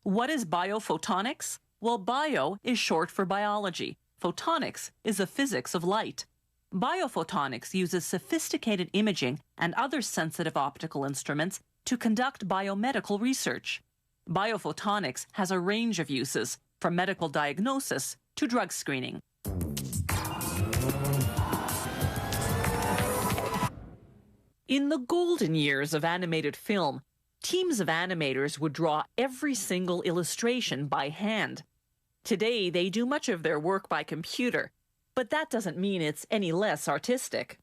What is biophotonics? Well, bio is short for biology. Photonics is the physics of light. Biophotonics uses sophisticated imaging and other sensitive optical instruments to conduct biomedical research. Biophotonics has a range of uses, from medical diagnosis to drug screening. In the golden years of animated film, teams of animators would draw every single illustration by hand. Today, they do much of their work by computer, but that doesn't mean it's any less artistic.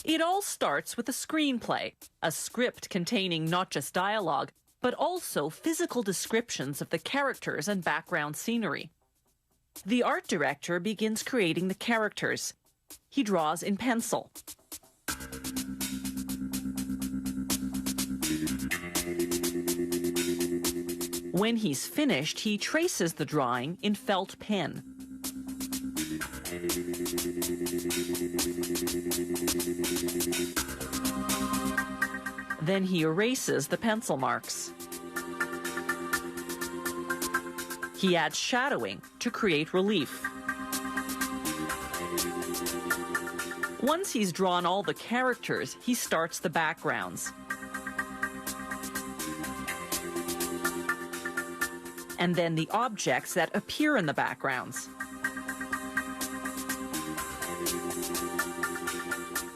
It all starts with a screenplay, a script containing not just dialogue, but also physical descriptions of the characters and background scenery. The art director begins creating the characters. He draws in pencil. When he's finished, he traces the drawing in felt pen. Then he erases the pencil marks. He adds shadowing to create relief. Once he's drawn all the characters, he starts the backgrounds. And then the objects that appear in the backgrounds.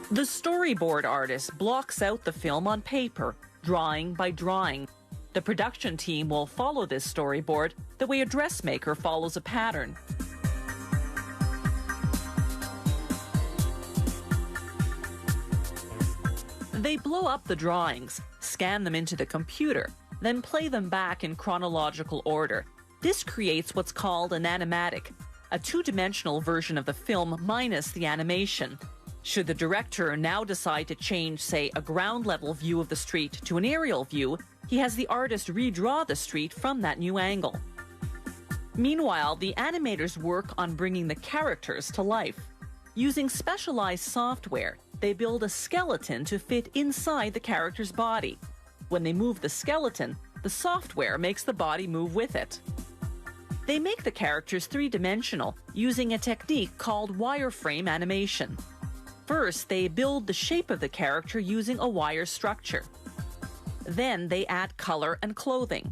The storyboard artist blocks out the film on paper, drawing by drawing. The production team will follow this storyboard the way a dressmaker follows a pattern. They blow up the drawings, scan them into the computer, then play them back in chronological order. This creates what's called an animatic, a two-dimensional version of the film minus the animation. Should the director now decide to change, say, a ground-level view of the street to an aerial view, he has the artist redraw the street from that new angle. Meanwhile, the animators work on bringing the characters to life. Using specialized software, they build a skeleton to fit inside the character's body. When they move the skeleton, the software makes the body move with it. They make the characters three-dimensional using a technique called wireframe animation. First, they build the shape of the character using a wire structure. Then they add color and clothing.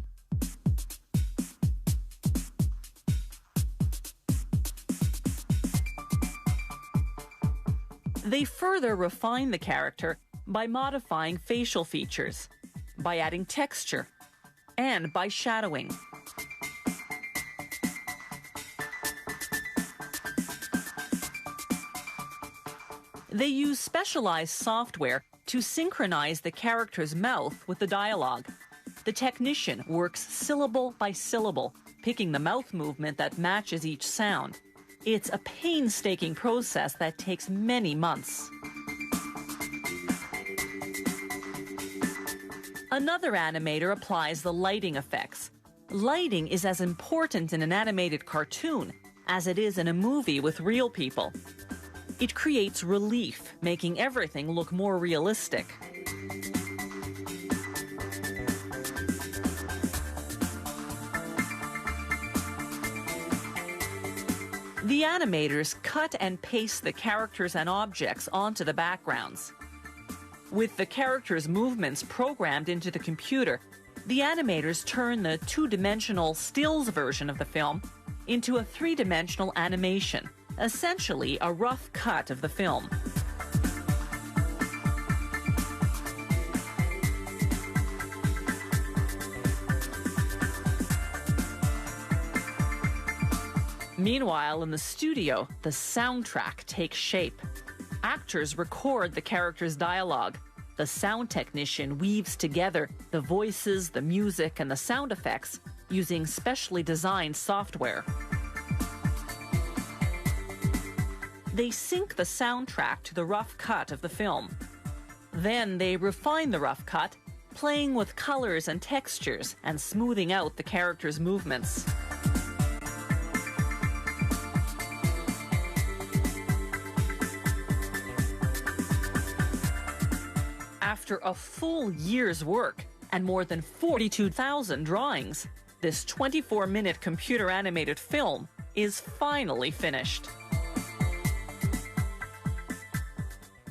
They further refine the character by modifying facial features, by adding texture, and by shadowing. They use specialized software to synchronize the character's mouth with the dialogue. The technician works syllable by syllable, picking the mouth movement that matches each sound. It's a painstaking process that takes many months. Another animator applies the lighting effects. Lighting is as important in an animated cartoon as it is in a movie with real people. It creates relief, making everything look more realistic. The animators cut and paste the characters and objects onto the backgrounds. With the characters' movements programmed into the computer, the animators turn the two-dimensional stills version of the film into a three-dimensional animation, essentially a rough cut of the film. Meanwhile, in the studio, the soundtrack takes shape. Actors record the characters' dialogue. The sound technician weaves together the voices, the music, and the sound effects using specially designed software. They sync the soundtrack to the rough cut of the film. Then they refine the rough cut, playing with colors and textures and smoothing out the characters' movements. After a full year's work, and more than 42,000 drawings. This 24-minute computer-animated film is finally finished.